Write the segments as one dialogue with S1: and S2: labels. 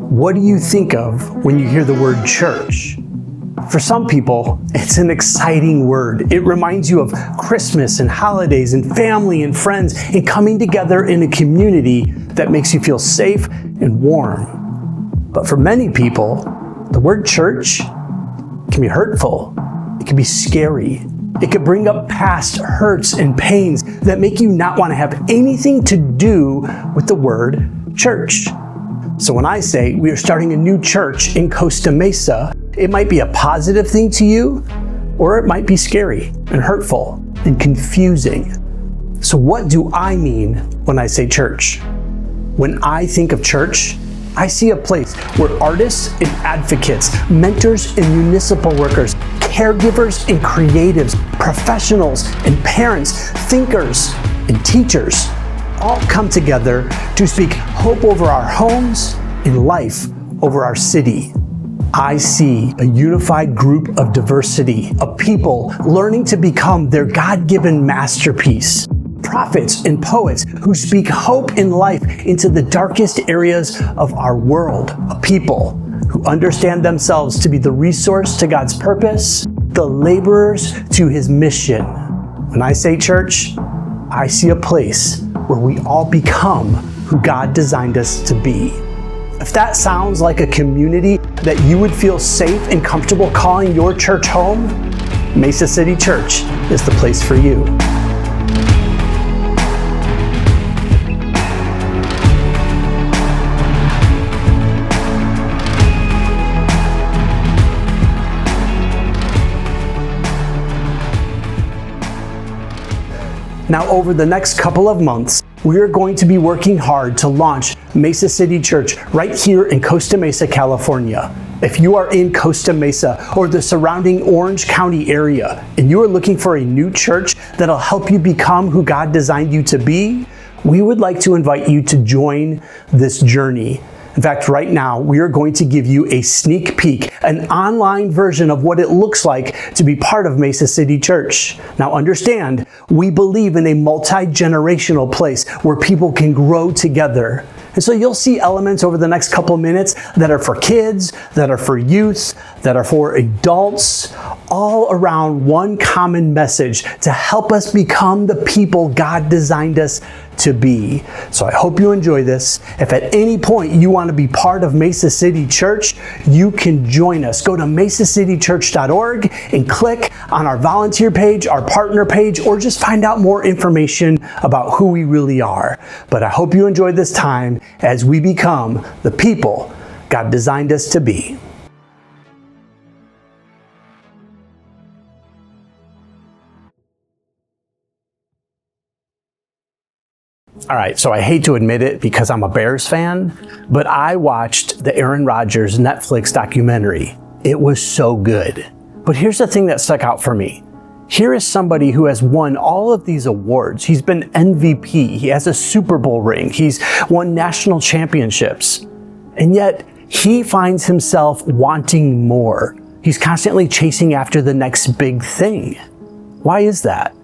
S1: What do you think of when you hear the word church? For some people, it's an exciting word. It reminds you of Christmas and holidays and family and friends and coming together in a community that makes you feel safe and warm. But for many people, the word church can be hurtful. It can be scary. It could bring up past hurts and pains that make you not want to have anything to do with the word church. So when I say we are starting a new church in Costa Mesa, it might be a positive thing to you, or it might be scary and hurtful and confusing. So what do I mean when I say church? When I think of church, I see a place where artists and advocates, mentors and municipal workers, caregivers and creatives, professionals and parents, thinkers and teachers all come together to speak hope over our homes and life over our city. I see a unified group of diversity, of people learning to become their God-given masterpiece. Prophets and poets who speak hope and life into the darkest areas of our world. A people who understand themselves to be the resource to God's purpose, the laborers to His mission. When I say church, I see a place where we all become who God designed us to be. If that sounds like a community that you would feel safe and comfortable calling your church home, Mesa City Church is the place for you. Now, over the next couple of months, we are going to be working hard to launch Mesa City Church right here in Costa Mesa, California. If you are in Costa Mesa or the surrounding Orange County area and you are looking for a new church that'll help you become who God designed you to be, we would like to invite you to join this journey. In fact, right now, we are going to give you a sneak peek, an online version of what it looks like to be part of Mesa City Church. Now understand, we believe in a multi-generational place where people can grow together. And so you'll see elements over the next couple minutes that are for kids, that are for youth, that are for adults, all around one common message to help us become the people God designed us to be. So I hope you enjoy this. If at any point you want to be part of Mesa City Church, you can join us. Go to mesacitychurch.org and click on our volunteer page, our partner page, or just find out more information about who we really are. But I hope you enjoy this time as we become the people God designed us to be. All right, so I hate to admit it because I'm a Bears fan, but I watched the Aaron Rodgers Netflix documentary. It was so good. But here's the thing that stuck out for me. Here is somebody who has won all of these awards. He's been MVP. He has a Super Bowl ring. He's won national championships. And yet he finds himself wanting more. He's constantly chasing after the next big thing. Why is that?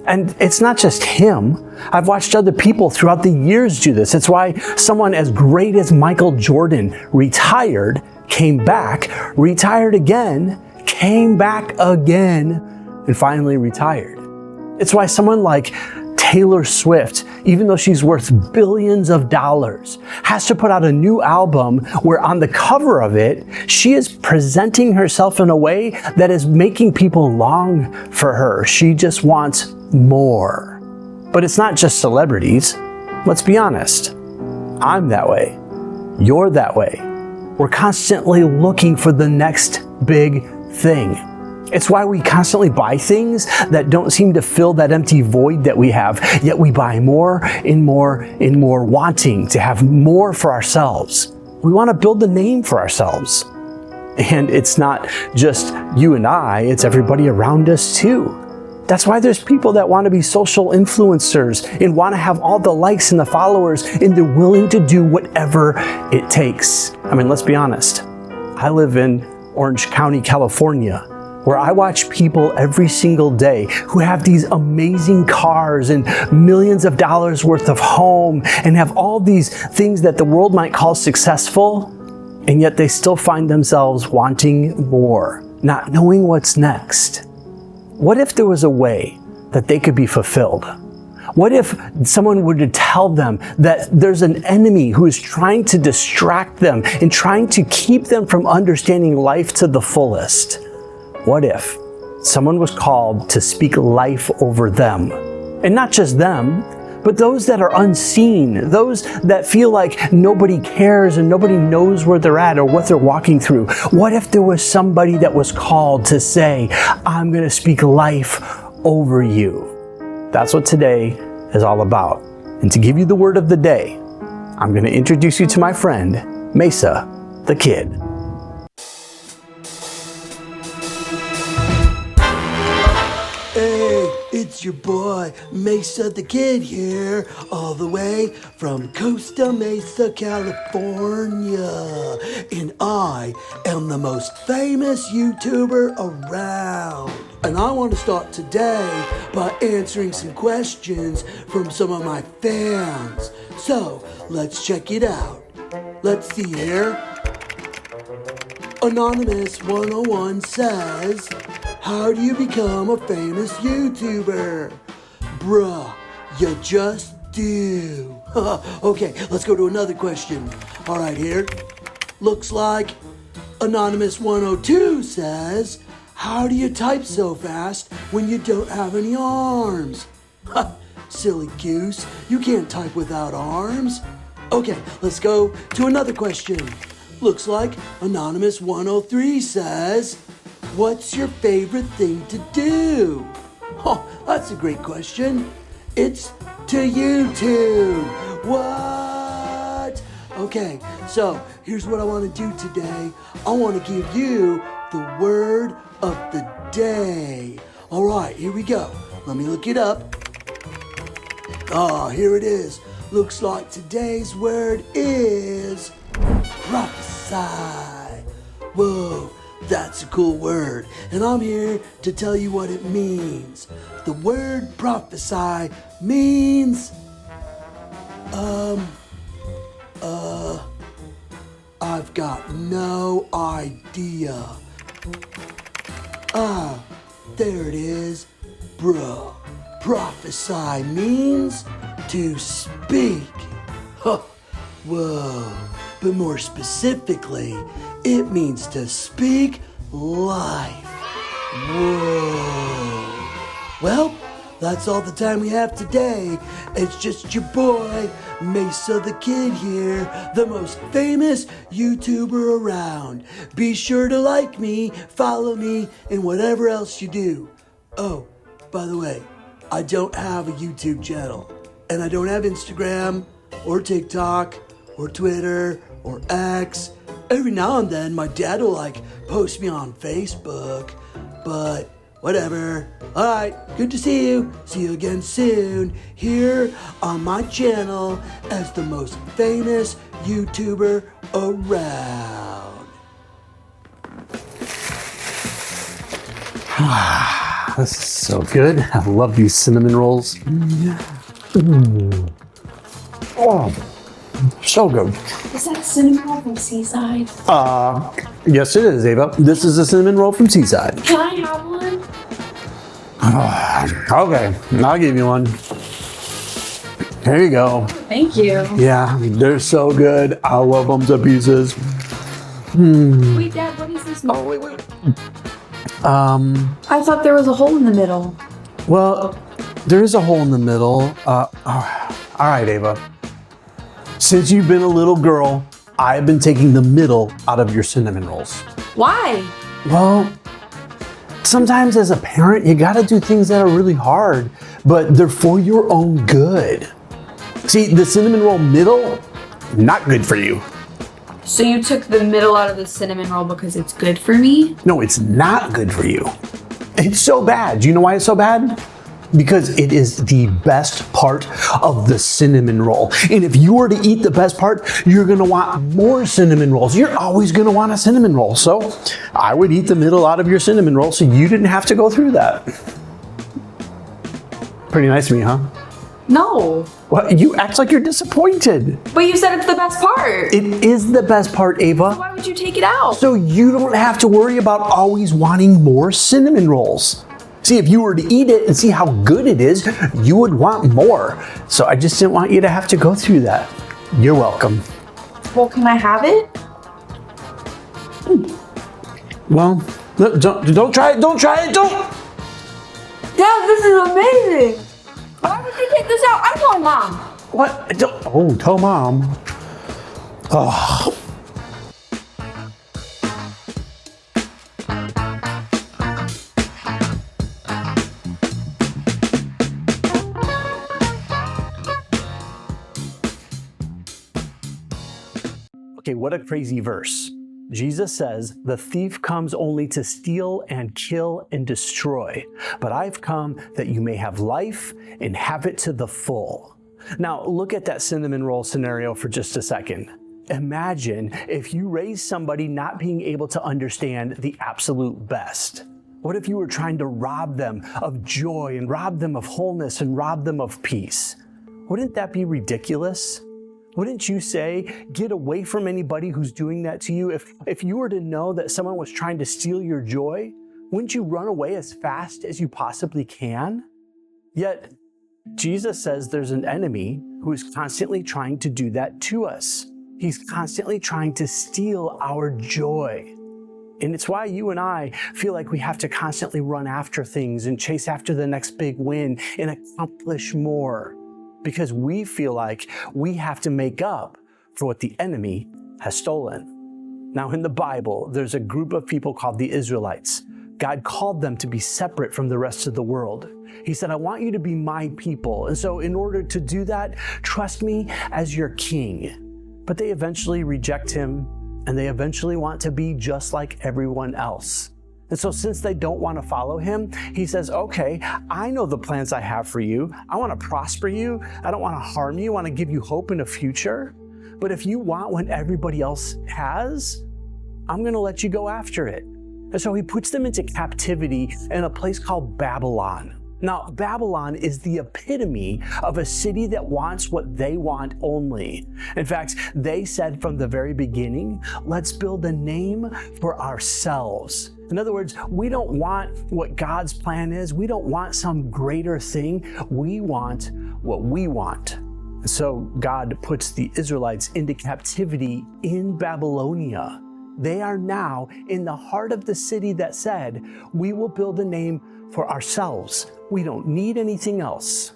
S1: And it's not just him. I've watched other people throughout the years do this. It's why someone as great as Michael Jordan retired, came back, retired again, came back again, and finally retired. It's why someone like Taylor Swift, even though she's worth billions of dollars, has to put out a new album where on the cover of it, she is presenting herself in a way that is making people long for her. She just wants more. But it's not just celebrities. Let's be honest. I'm that way. You're that way. We're constantly looking for the next big thing. It's why we constantly buy things that don't seem to fill that empty void that we have, yet we buy more and more and more, wanting to have more for ourselves. We want to build a name for ourselves. And it's not just you and I, it's everybody around us too. That's why there's people that want to be social influencers and want to have all the likes and the followers, and they're willing to do whatever it takes. I mean, let's be honest. I live in Orange County, California, where I watch people every single day who have these amazing cars and millions of dollars worth of home and have all these things that the world might call successful, and yet they still find themselves wanting more, not knowing what's next. What if there was a way that they could be fulfilled? What if someone were to tell them that there's an enemy who is trying to distract them and trying to keep them from understanding life to the fullest? What if someone was called to speak life over them? And not just them, but those that are unseen, those that feel like nobody cares and nobody knows where they're at or what they're walking through. What if there was somebody that was called to say, I'm going to speak life over you? That's what today is all about. And to give you the word of the day, I'm going to introduce you to my friend, Mesa the Kid.
S2: Hey, it's your boy, Mesa the Kid here, all the way from Costa Mesa, California. And I am the most famous YouTuber around. And I want to start today by answering some questions from some of my fans. So, let's check it out. Let's see here. Anonymous 101 says, how do you become a famous YouTuber? Bruh, you just do. Okay, let's go to another question. Alright, here. Looks like Anonymous 102 says, how do you type so fast when you don't have any arms? Silly goose, you can't type without arms. Okay, let's go to another question. Looks like Anonymous 103 says, what's your favorite thing to do? Oh, that's a great question. It's to YouTube. What? Okay, so here's what I want to do today. I want to give you the word of the day. All right, here we go. Let me look it up. Here it is. Looks like today's word is prophesy. Whoa, that's a cool word. And I'm here to tell you what it means. The word prophesy means, I've got no idea. There it is. Bruh. Prophesy means to speak. Whoa. But more specifically, it means to speak life. Whoa. Well, that's all the time we have today. It's just your boy, Mesa the Kid here, the most famous YouTuber around. Be sure to like me, follow me, and whatever else you do. Oh, by the way, I don't have a YouTube channel, and I don't have Instagram, or TikTok, or Twitter, or X. Every now and then, my dad will post me on Facebook, but whatever. Alright, good to see you. See you again soon, here on my channel as the most famous YouTuber around.
S1: This is so good. I love these cinnamon rolls. Oh, so good.
S3: Is that cinnamon roll from Seaside?
S1: Yes it is, Ava. This is a cinnamon roll from Seaside.
S3: Can I have one?
S1: Okay, I'll give you one. Here you go.
S3: Thank you.
S1: Yeah, they're so good. I love them to pieces.
S3: Wait, Dad, what is this?
S1: Oh, wait.
S3: I thought there was a hole in the middle.
S1: Well, there is a hole in the middle. All right, Ava. Since you've been a little girl, I've been taking the middle out of your cinnamon rolls.
S3: Why?
S1: Well, sometimes as a parent, you gotta do things that are really hard, but they're for your own good. See, the cinnamon roll middle, not good for you.
S3: So you took the middle out of the cinnamon roll because it's good for me?
S1: No, it's not good for you. It's so bad. Do you know why it's so bad? Because it is the best part of the cinnamon roll. And if you were to eat the best part, you're gonna want more cinnamon rolls. You're always gonna want a cinnamon roll. So I would eat the middle out of your cinnamon roll so you didn't have to go through that. Pretty nice of me, huh?
S3: No.
S1: Well, you act like you're disappointed.
S3: But you said it's the best part.
S1: It is the best part, Ava.
S3: Why would you take it out?
S1: So you don't have to worry about always wanting more cinnamon rolls. See, if you were to eat it and see how good it is, you would want more. So I just didn't want you to have to go through that. You're welcome.
S3: Well, can I have it?
S1: Well, don't try it. Don't try it. Don't.
S3: Dad, this is amazing. Why would you take this out? I'm telling Mom.
S1: What? Oh, tell Mom. Oh. Okay, what a crazy verse. Jesus says, the thief comes only to steal and kill and destroy, but I've come that you may have life and have it to the full. Now, look at that cinnamon roll scenario for just a second. Imagine if you raised somebody not being able to understand the absolute best. What if you were trying to rob them of joy and rob them of wholeness and rob them of peace? Wouldn't that be ridiculous? Wouldn't you say, get away from anybody who's doing that to you? If you were to know that someone was trying to steal your joy, wouldn't you run away as fast as you possibly can? Yet, Jesus says there's an enemy who is constantly trying to do that to us. He's constantly trying to steal our joy. And it's why you and I feel like we have to constantly run after things and chase after the next big win and accomplish more. Because we feel like we have to make up for what the enemy has stolen. Now, in the Bible, there's a group of people called the Israelites. God called them to be separate from the rest of the world. He said, I want you to be my people. And so in order to do that, trust me as your king. But they eventually reject him, and they eventually want to be just like everyone else. And so since they don't want to follow him, he says, okay, I know the plans I have for you. I want to prosper you. I don't want to harm you. I want to give you hope in a future. But if you want what everybody else has, I'm going to let you go after it. And so he puts them into captivity in a place called Babylon. Now, Babylon is the epitome of a city that wants what they want only. In fact, they said from the very beginning, let's build a name for ourselves. In other words, we don't want what God's plan is. We don't want some greater thing. We want what we want. So God puts the Israelites into captivity in Babylonia. They are now in the heart of the city that said, we will build a name for ourselves. We don't need anything else.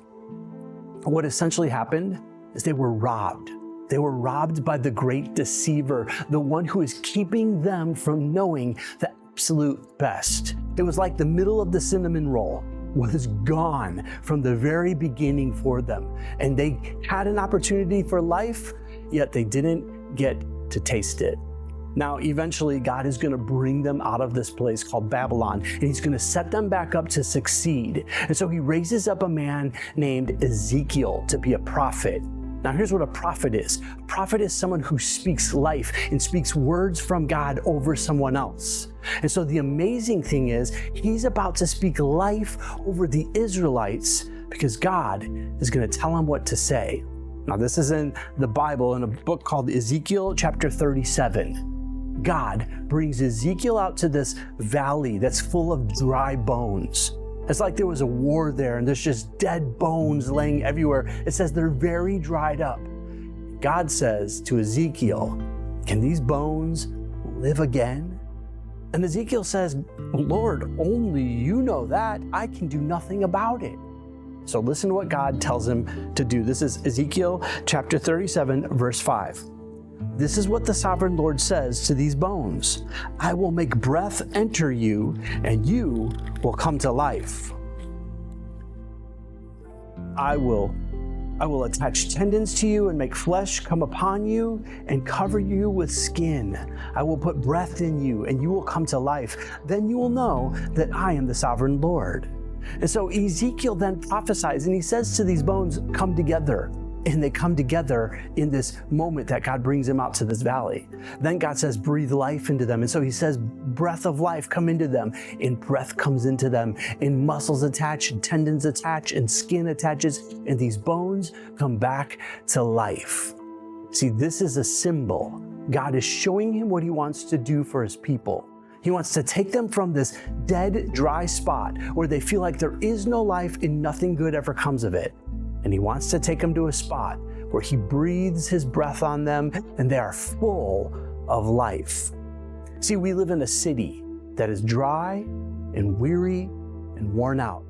S1: What essentially happened is they were robbed. They were robbed by the great deceiver, the one who is keeping them from knowing the absolute best. It was like the middle of the cinnamon roll was gone from the very beginning for them. And they had an opportunity for life, yet they didn't get to taste it. Now, eventually, God is going to bring them out of this place called Babylon, and he's going to set them back up to succeed. And so he raises up a man named Ezekiel to be a prophet. Now, here's what a prophet is. A prophet is someone who speaks life and speaks words from God over someone else. And so the amazing thing is, he's about to speak life over the Israelites because God is going to tell him what to say. Now, this is in the Bible in a book called Ezekiel chapter 37. God brings Ezekiel out to this valley that's full of dry bones. It's like there was a war there and there's just dead bones laying everywhere. It says they're very dried up. God says to Ezekiel, can these bones live again? And Ezekiel says, Lord, only you know that. I can do nothing about it. So listen to what God tells him to do. This is Ezekiel chapter 37, verse 5. This is what the sovereign Lord says to these bones. I will make breath enter you, and you will come to life. I will attach tendons to you and make flesh come upon you and cover you with skin. I will put breath in you, and you will come to life. Then you will know that I am the sovereign Lord. And so Ezekiel then prophesies, and he says to these bones, come together. and they come together in this moment that God brings them out to this valley. Then God says, breathe life into them. And so he says, breath of life come into them, and breath comes into them, and muscles attach, and tendons attach, and skin attaches, and these bones come back to life. See, this is a symbol. God is showing him what he wants to do for his people. He wants to take them from this dead, dry spot where they feel like there is no life and nothing good ever comes of it. And he wants to take them to a spot where he breathes his breath on them and they are full of life. See, we live in a city that is dry and weary and worn out.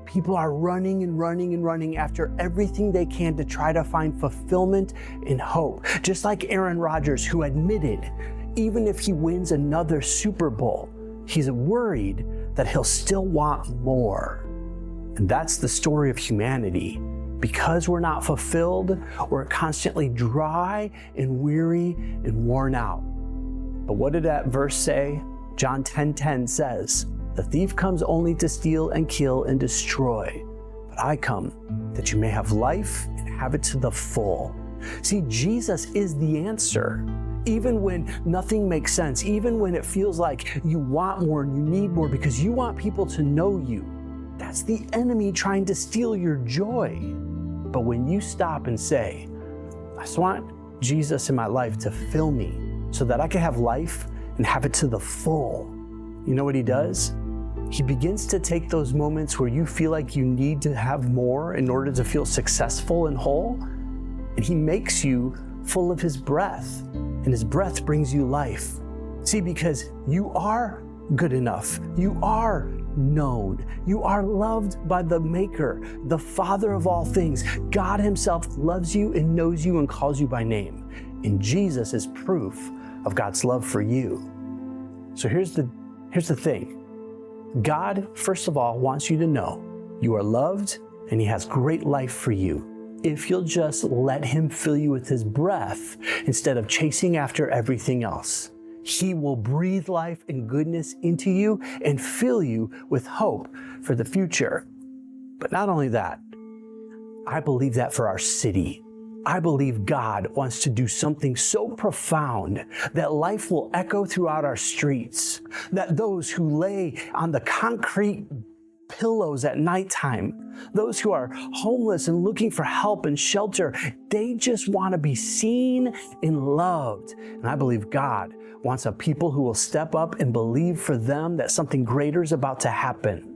S1: People are running and running and running after everything they can to try to find fulfillment and hope. Just like Aaron Rodgers, who admitted, even if he wins another Super Bowl, he's worried that he'll still want more. And that's the story of humanity. Because we're not fulfilled, we're constantly dry and weary and worn out. But what did that verse say? John 10:10 says, the thief comes only to steal and kill and destroy. But I come that you may have life and have it to the full. See, Jesus is the answer. Even when nothing makes sense, even when it feels like you want more and you need more because you want people to know you, that's the enemy trying to steal your joy. But when you stop and say, I just want Jesus in my life to fill me so that I can have life and have it to the full, you know what he does? He begins to take those moments where you feel like you need to have more in order to feel successful and whole, and he makes you full of his breath, and his breath brings you life. See, because you are good enough. You are known. You are loved by the Maker, the Father of all things. God himself loves you and knows you and calls you by name. And Jesus is proof of God's love for you. So here's the thing. God, first of all, wants you to know you are loved and he has great life for you. If you'll just let him fill you with his breath instead of chasing after everything else. He will breathe life and goodness into you and fill you with hope for the future. But not only that, I believe that for our city. I believe God wants to do something so profound that life will echo throughout our streets, that those who lay on the concrete pillows at nighttime, those who are homeless and looking for help and shelter, they just want to be seen and loved. And I believe God wants a people who will step up and believe for them that something greater is about to happen.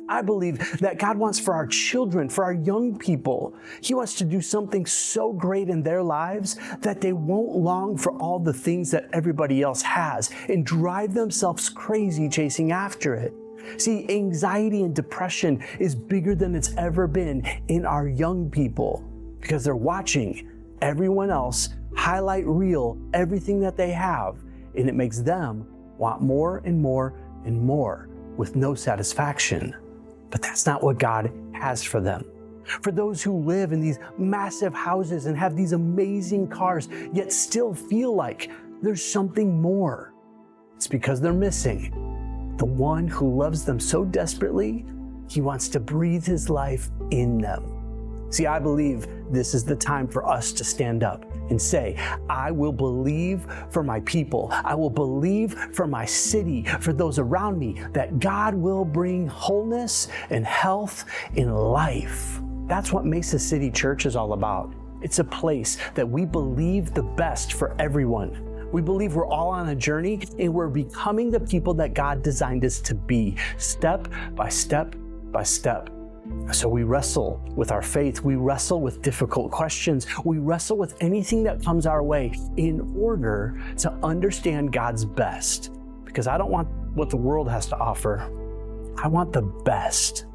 S1: I believe that God wants for our children, for our young people, he wants to do something so great in their lives that they won't long for all the things that everybody else has and drive themselves crazy chasing after it. See, anxiety and depression is bigger than it's ever been in our young people because they're watching everyone else highlight reel everything that they have, and it makes them want more and more and more with no satisfaction. But that's not what God has for them. For those who live in these massive houses and have these amazing cars, yet still feel like there's something more, it's because they're missing the one who loves them so desperately, he wants to breathe his life in them. See, I believe this is the time for us to stand up and say, I will believe for my people. I will believe for my city, for those around me, that God will bring wholeness and health and life. That's what Mesa City Church is all about. It's a place that we believe the best for everyone. We believe we're all on a journey and we're becoming the people that God designed us to be, step by step by step. So we wrestle with our faith. We wrestle with difficult questions. We wrestle with anything that comes our way in order to understand God's best. Because I don't want what the world has to offer. I want the best.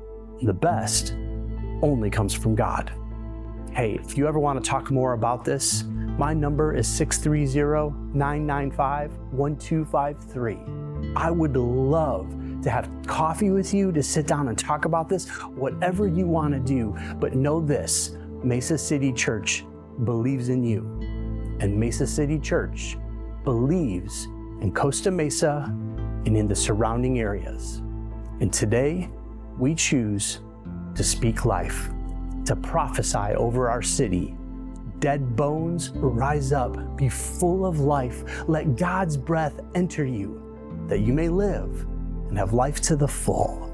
S1: The best only comes from God. Hey, if you ever want to talk more about this, my number is 630-995-1253. I would love to have coffee with you, to sit down and talk about this, whatever you want to do. But know this, Mesa City Church believes in you. And Mesa City Church believes in Costa Mesa and in the surrounding areas. And today, we choose to speak life, to prophesy over our city, dead bones, rise up, be full of life. Let God's breath enter you, that you may live and have life to the full.